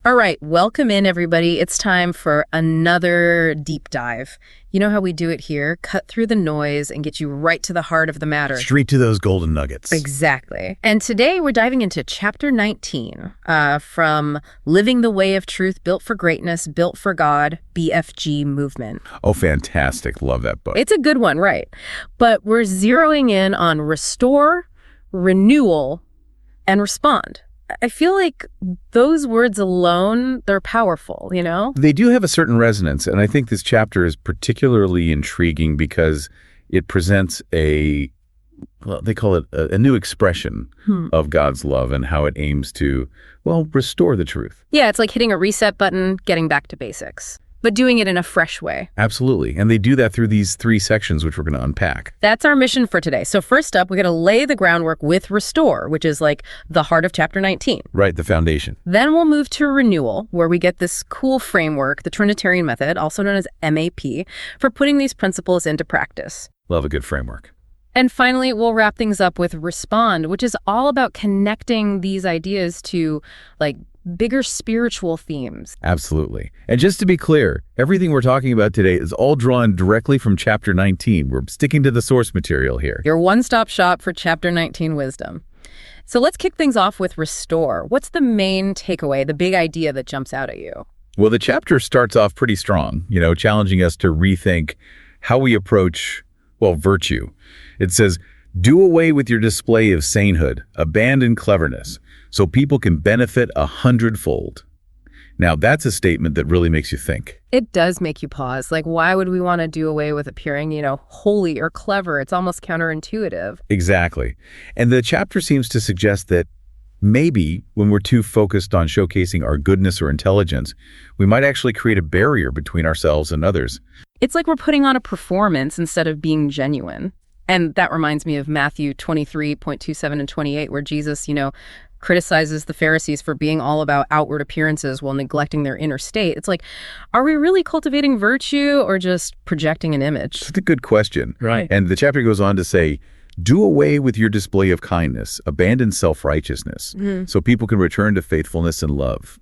All right, welcome in, everybody. It's time for another deep dive. You know how we do it here, cut through the noise and get you right to the heart of the matter. Straight to those golden nuggets. Exactly. And today we're diving into chapter 19 from Living the Way of Truth, Built for Greatness, Built for God, BFG movement. Oh, fantastic. Love that book. It's a good one, right? But we're zeroing in on restore, renewal, and respond. I feel like those words alone, they're powerful, you know? They do have a certain resonance, and I think this chapter is particularly intriguing because it presents they call it a new expression of God's love and how it aims to, restore the truth. Yeah, it's like hitting a reset button, getting back to basics, but doing it in a fresh way. Absolutely. And they do that through these 3 sections, which we're going to unpack. That's our mission for today. So first up, we're going to lay the groundwork with restore, which is like the heart of chapter 19. Right, the foundation. Then we'll move to renewal, where we get this cool framework, the Trinitarian method, also known as MAP, for putting these principles into practice. Love a good framework. And finally, we'll wrap things up with respond, which is all about connecting these ideas to bigger spiritual themes. Absolutely. And just to be clear, everything we're talking about today is all drawn directly from chapter 19. We're sticking to the source material here. Your one-stop shop for chapter 19 wisdom. So let's kick things off with restore. What's the main takeaway, the big idea that jumps out at you? Well, the chapter starts off pretty strong, challenging us to rethink how we approach, virtue. It says, do away with your display of sainthood, abandon cleverness, so people can benefit 100-fold. Now, that's a statement that really makes you think. It does make you pause. Why would we want to do away with appearing, holy or clever? It's almost counterintuitive. Exactly. And the chapter seems to suggest that maybe when we're too focused on showcasing our goodness or intelligence, we might actually create a barrier between ourselves and others. It's like we're putting on a performance instead of being genuine. And that reminds me of Matthew 23:27 and 28, where Jesus, criticizes the Pharisees for being all about outward appearances while neglecting their inner state. It's like, are we really cultivating virtue or just projecting an image? It's a good question. Right. And the chapter goes on to say, do away with your display of kindness, abandon self-righteousness, so people can return to faithfulness and love.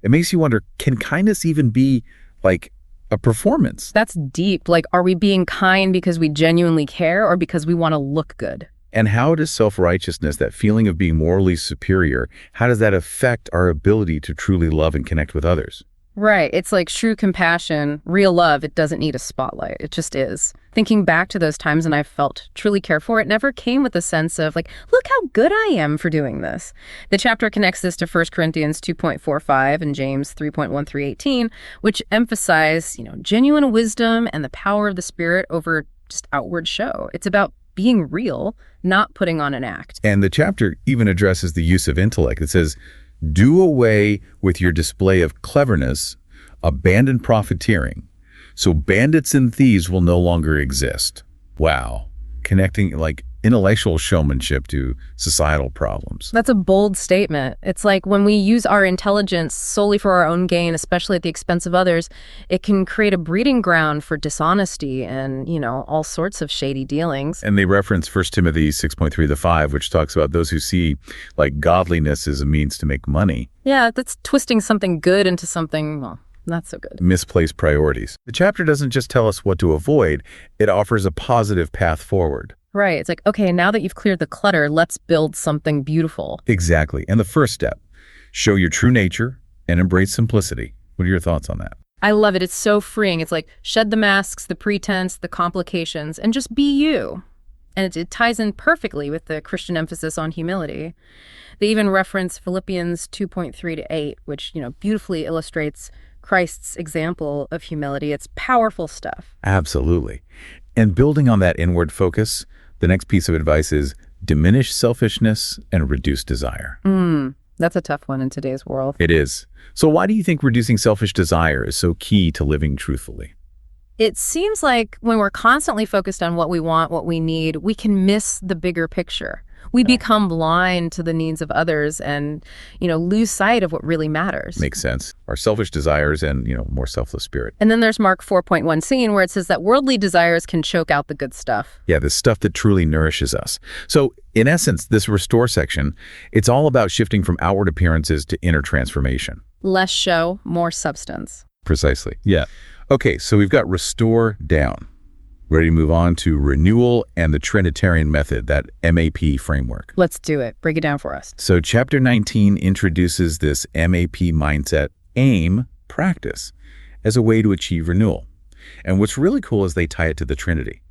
It makes you wonder, can kindness even be a performance? That's deep. Are we being kind because we genuinely care or because we want to look good? And how does self-righteousness, that feeling of being morally superior, how does that affect our ability to truly love and connect with others? Right. It's like true compassion, real love. It doesn't need a spotlight. It just is. Thinking back to those times when I felt truly cared for, it never came with a sense of look how good I am for doing this. The chapter connects this to 1 Corinthians 2.45 and James 3.1 through 18, which emphasize, genuine wisdom and the power of the Spirit over just outward show. It's about being real, not putting on an act. And the chapter even addresses the use of intellect. It says, do away with your display of cleverness, abandon profiteering, so bandits and thieves will no longer exist. Wow. Connecting intellectual showmanship to societal problems. That's a bold statement. It's like when we use our intelligence solely for our own gain, especially at the expense of others, it can create a breeding ground for dishonesty and, all sorts of shady dealings. And they reference 1 Timothy 6.3-5, which talks about those who see godliness as a means to make money. Yeah, that's twisting something good into something, not so good. Misplaced priorities. The chapter doesn't just tell us what to avoid, it offers a positive path forward. Right. It's like, okay, now that you've cleared the clutter, let's build something beautiful. Exactly. And the first step, show your true nature and embrace simplicity. What are your thoughts on that? I love it. It's so freeing. It's like shed the masks, the pretense, the complications, and just be you. And it ties in perfectly with the Christian emphasis on humility. They even reference Philippians 2.3-8, which, beautifully illustrates Christ's example of humility. It's powerful stuff. Absolutely. And building on that inward focus, the next piece of advice is diminish selfishness and reduce desire. That's a tough one in today's world. It is. So why do you think reducing selfish desire is so key to living truthfully? It seems like when we're constantly focused on what we want, what we need, we can miss the bigger picture. We become blind to the needs of others and, lose sight of what really matters. Makes sense. Our selfish desires and, more selfless spirit. And then there's Mark 4.1 where it says that worldly desires can choke out the good stuff. Yeah, the stuff that truly nourishes us. So, in essence, this restore section, it's all about shifting from outward appearances to inner transformation. Less show, more substance. Precisely. Yeah. Okay, so we've got restore down. Ready to move on to renewal and the Trinitarian method, that MAP framework. Let's do it. Break it down for us. So chapter 19 introduces this MAP mindset, aim, practice, as a way to achieve renewal. And what's really cool is they tie it to the Trinity.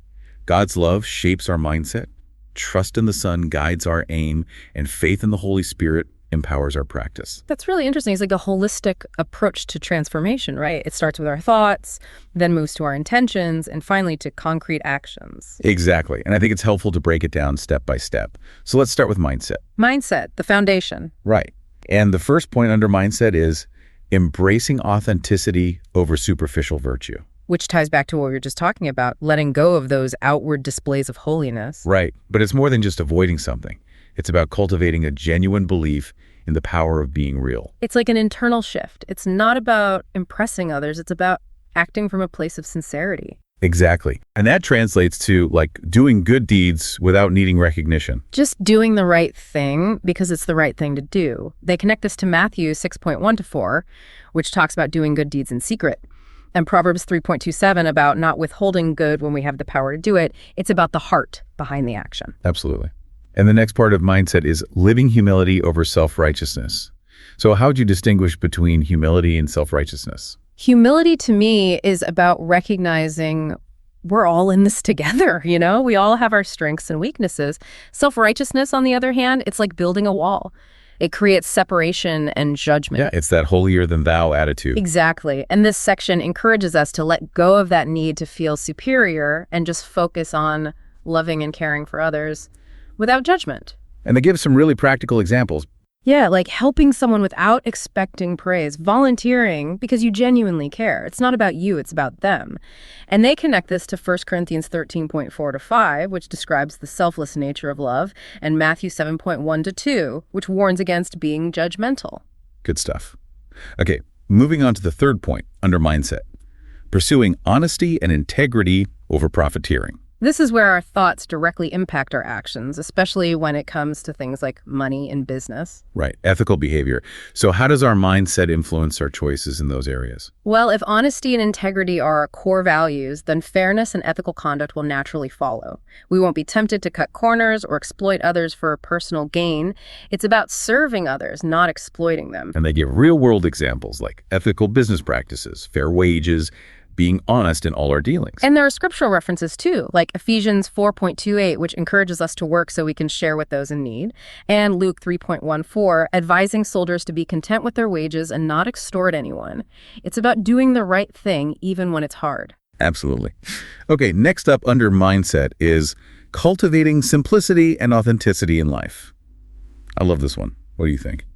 God's love shapes our mindset, trust in the Son guides our aim, and faith in the Holy Spirit empowers our practice. That's really interesting. It's like a holistic approach to transformation, right? It starts with our thoughts, then moves to our intentions, and finally to concrete actions. Exactly. And I think it's helpful to break it down step by step. So let's start with mindset. Mindset, the foundation. Right. And the first point under mindset is embracing authenticity over superficial virtue. Which ties back to what we were just talking about, letting go of those outward displays of holiness. Right. But it's more than just avoiding something. It's about cultivating a genuine belief in the power of being real. It's like an internal shift. It's not about impressing others. It's about acting from a place of sincerity. Exactly. And that translates to doing good deeds without needing recognition. Just doing the right thing because it's the right thing to do. They connect this to Matthew 6.1-4, which talks about doing good deeds in secret. And Proverbs 3.27 about not withholding good when we have the power to do it. It's about the heart behind the action. Absolutely. And the next part of mindset is living humility over self-righteousness. So how would you distinguish between humility and self-righteousness? Humility to me is about recognizing we're all in this together, We all have our strengths and weaknesses. Self-righteousness, on the other hand, it's like building a wall. It creates separation and judgment. Yeah, it's that holier-than-thou attitude. Exactly. And this section encourages us to let go of that need to feel superior and just focus on loving and caring for others without judgment. And they give some really practical examples. Yeah, like helping someone without expecting praise, volunteering because you genuinely care. It's not about you, it's about them. And they connect this to 1 Corinthians 13.4-5, which describes the selfless nature of love, and Matthew 7.1-2, which warns against being judgmental. Good stuff. Okay, moving on to the third point under mindset, pursuing honesty and integrity over profiteering. This is where our thoughts directly impact our actions, especially when it comes to things like money and business. Right, ethical behavior. So how does our mindset influence our choices in those areas? Well, if honesty and integrity are our core values, then fairness and ethical conduct will naturally follow. We won't be tempted to cut corners or exploit others for personal gain. It's about serving others, not exploiting them. And they give real-world examples like ethical business practices, fair wages, being honest in all our dealings. And there are scriptural references too, like Ephesians 4.28, which encourages us to work so we can share with those in need, and Luke 3.14, advising soldiers to be content with their wages and not extort anyone. It's about doing the right thing even when it's hard. Absolutely. Okay, next up under mindset is cultivating simplicity and authenticity in life. I love this one. What do you think?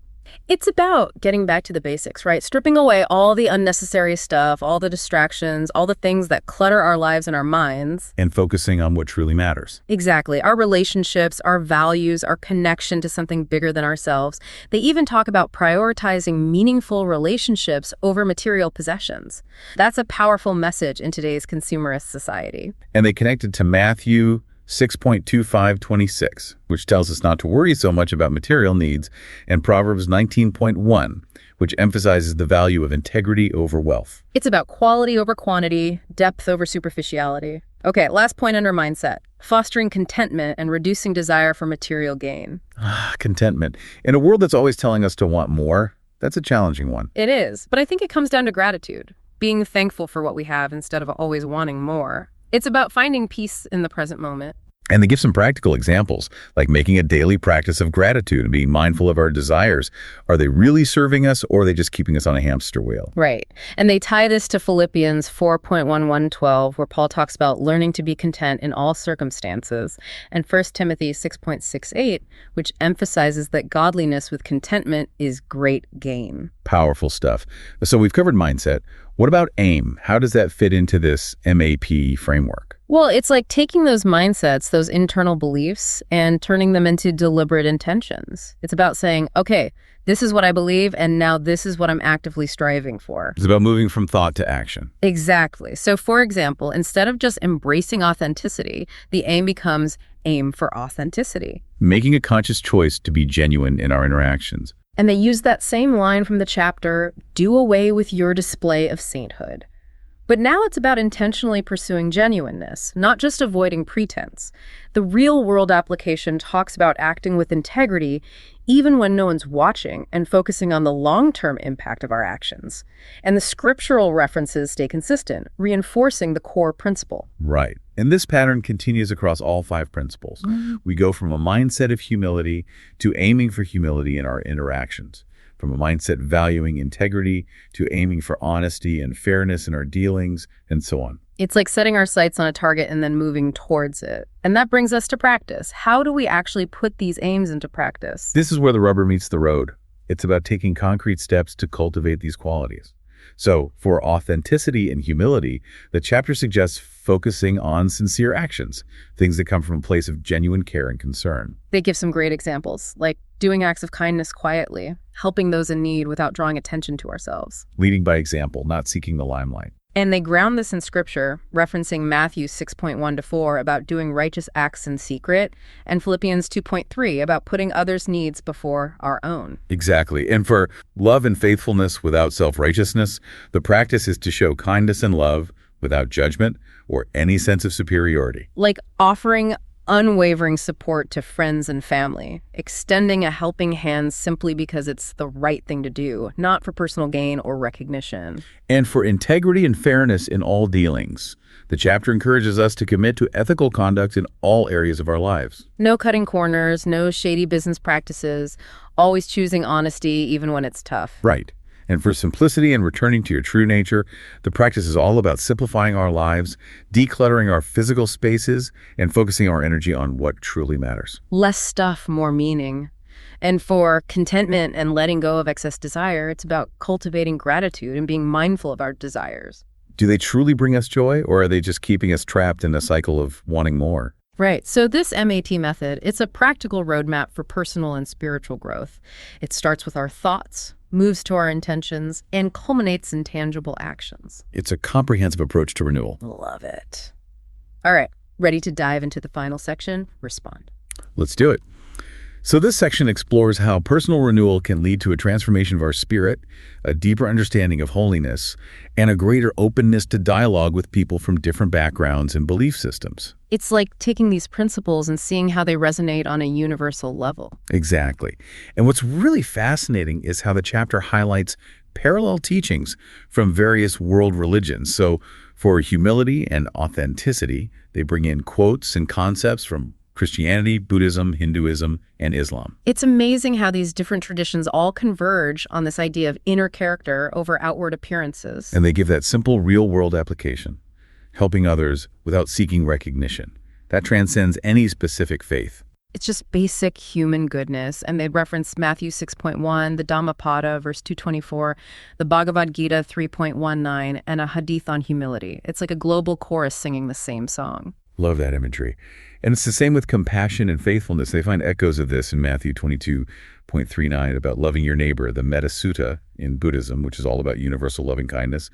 It's about getting back to the basics, right? Stripping away all the unnecessary stuff, all the distractions, all the things that clutter our lives and our minds. And focusing on what truly matters. Exactly. Our relationships, our values, our connection to something bigger than ourselves. They even talk about prioritizing meaningful relationships over material possessions. That's a powerful message in today's consumerist society. And they connected to Matthew 6.25-26, which tells us not to worry so much about material needs, and Proverbs 19.1, which emphasizes the value of integrity over wealth. It's about quality over quantity, depth over superficiality. Okay, last point under mindset, fostering contentment and reducing desire for material gain. Contentment. In a world that's always telling us to want more, that's a challenging one. It is, but I think it comes down to gratitude, being thankful for what we have instead of always wanting more. It's about finding peace in the present moment. And they give some practical examples, like making a daily practice of gratitude and being mindful of our desires. Are they really serving us, or are they just keeping us on a hamster wheel? Right. And they tie this to Philippians 4.11-12, where Paul talks about learning to be content in all circumstances, and 1 Timothy 6.68, which emphasizes that godliness with contentment is great gain. Powerful stuff. So we've covered mindset. What about aim? How does that fit into this MAP framework? Well, it's like taking those mindsets, those internal beliefs, and turning them into deliberate intentions. It's about saying, okay, this is what I believe, and now this is what I'm actively striving for. It's about moving from thought to action. Exactly. So, for example, instead of just embracing authenticity, the aim becomes aim for authenticity. Making a conscious choice to be genuine in our interactions. And they use that same line from the chapter, do away with your display of sainthood. But now it's about intentionally pursuing genuineness, not just avoiding pretense. The real-world application talks about acting with integrity even when no one's watching and focusing on the long-term impact of our actions. And the scriptural references stay consistent, reinforcing the core principle. Right. And this pattern continues across all 5 principles. We go from a mindset of humility to aiming for humility in our interactions. From a mindset valuing integrity to aiming for honesty and fairness in our dealings, and so on. It's like setting our sights on a target and then moving towards it. And that brings us to practice. How do we actually put these aims into practice? This is where the rubber meets the road. It's about taking concrete steps to cultivate these qualities. So, for authenticity and humility, the chapter suggests focusing on sincere actions, things that come from a place of genuine care and concern. They give some great examples, like doing acts of kindness quietly, helping those in need without drawing attention to ourselves. Leading by example, not seeking the limelight. And they ground this in scripture, referencing Matthew 6.1-4 about doing righteous acts in secret, and Philippians 2.3 about putting others' needs before our own. Exactly. And for love and faithfulness without self-righteousness, the practice is to show kindness and love without judgment or any sense of superiority. Like offering unwavering support to friends and family, extending a helping hand simply because it's the right thing to do, not for personal gain or recognition. And for integrity and fairness in all dealings, the chapter encourages us to commit to ethical conduct in all areas of our lives. No cutting corners, no shady business practices, always choosing honesty even when it's tough. Right. And for simplicity and returning to your true nature, the practice is all about simplifying our lives, decluttering our physical spaces, and focusing our energy on what truly matters. Less stuff, more meaning. And for contentment and letting go of excess desire, it's about cultivating gratitude and being mindful of our desires. Do they truly bring us joy, or are they just keeping us trapped in a cycle of wanting more? Right. So this MAT method, it's a practical roadmap for personal and spiritual growth. It starts with our thoughts, moves to our intentions, and culminates in tangible actions. It's a comprehensive approach to renewal. Love it. All right. Ready to dive into the final section? Respond. Let's do it. So this section explores how personal renewal can lead to a transformation of our spirit, a deeper understanding of holiness, and a greater openness to dialogue with people from different backgrounds and belief systems. It's like taking these principles and seeing how they resonate on a universal level. Exactly. And what's really fascinating is how the chapter highlights parallel teachings from various world religions. So for humility and authenticity, they bring in quotes and concepts from Christianity, Buddhism, Hinduism, and Islam. It's amazing how these different traditions all converge on this idea of inner character over outward appearances. And they give that simple real-world application, helping others without seeking recognition. That transcends any specific faith. It's just basic human goodness. And they reference Matthew 6.1, the Dhammapada, verse 224, the Bhagavad Gita 3.19, and a hadith on humility. It's like a global chorus singing the same song. Love that imagery. And it's the same with compassion and faithfulness. They find echoes of this in Matthew 22.39 about loving your neighbor, the Metta Sutta in Buddhism, which is all about universal loving kindness,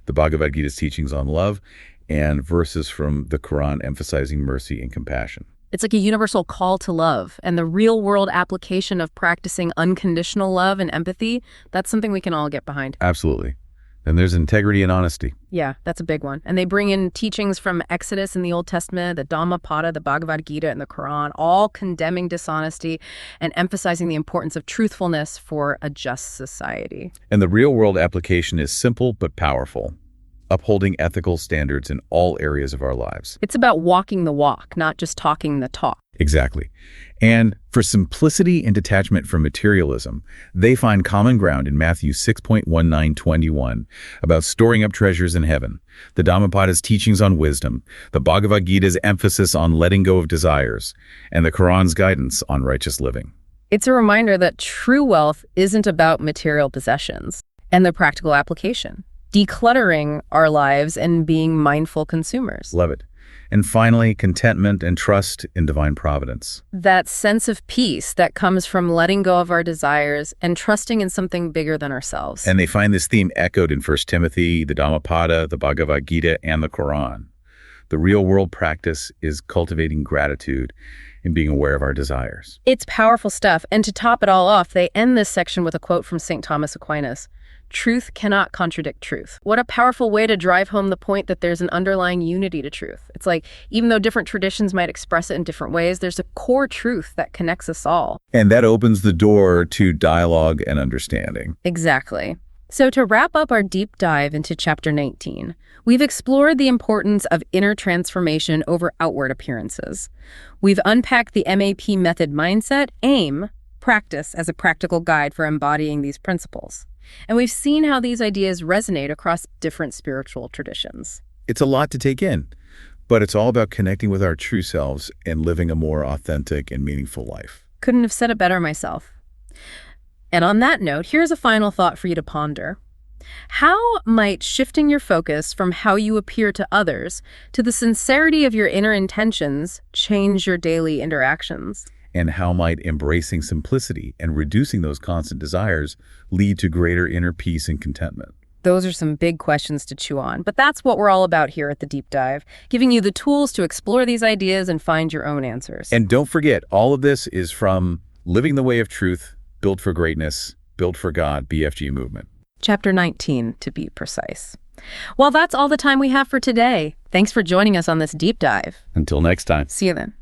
the Bhagavad Gita's teachings on love, and verses from the Quran emphasizing mercy and compassion. It's like a universal call to love, and the real-world application of practicing unconditional love and empathy, that's something we can all get behind. Absolutely. And there's integrity and honesty. Yeah, that's a big one. And they bring in teachings from Exodus in the Old Testament, the Dhammapada, the Bhagavad Gita, and the Quran, all condemning dishonesty and emphasizing the importance of truthfulness for a just society. And the real-world application is simple but powerful, upholding ethical standards in all areas of our lives. It's about walking the walk, not just talking the talk. Exactly. And for simplicity and detachment from materialism, they find common ground in Matthew 6.19-21 about storing up treasures in heaven, the Dhammapada's teachings on wisdom, the Bhagavad Gita's emphasis on letting go of desires, and the Quran's guidance on righteous living. It's a reminder that true wealth isn't about material possessions and the practical application, decluttering our lives and being mindful consumers. Love it. And finally, contentment and trust in divine providence. That sense of peace that comes from letting go of our desires and trusting in something bigger than ourselves. And they find this theme echoed in 1 Timothy, the Dhammapada, the Bhagavad Gita, and the Quran. The real-world practice is cultivating gratitude and being aware of our desires. It's powerful stuff. And to top it all off, they end this section with a quote from St. Thomas Aquinas. Truth cannot contradict truth. What a powerful way to drive home the point that there's an underlying unity to truth. It's like, even though different traditions might express it in different ways, there's a core truth that connects us all. And that opens the door to dialogue and understanding. Exactly. So to wrap up our deep dive into Chapter 19, we've explored the importance of inner transformation over outward appearances. We've unpacked the MAP method mindset, AIM, practice as a practical guide for embodying these principles. And we've seen how these ideas resonate across different spiritual traditions. It's a lot to take in, but it's all about connecting with our true selves and living a more authentic and meaningful life. Couldn't have said it better myself. And on that note, here's a final thought for you to ponder. How might shifting your focus from how you appear to others to the sincerity of your inner intentions change your daily interactions? And how might embracing simplicity and reducing those constant desires lead to greater inner peace and contentment? Those are some big questions to chew on, but that's what we're all about here at The Deep Dive, giving you the tools to explore these ideas and find your own answers. And don't forget, all of this is from Living the Way of Truth, Built for Greatness, Built for God, BFG movement. Chapter 19, to be precise. Well, that's all the time we have for today. Thanks for joining us on this deep dive. Until next time. See you then.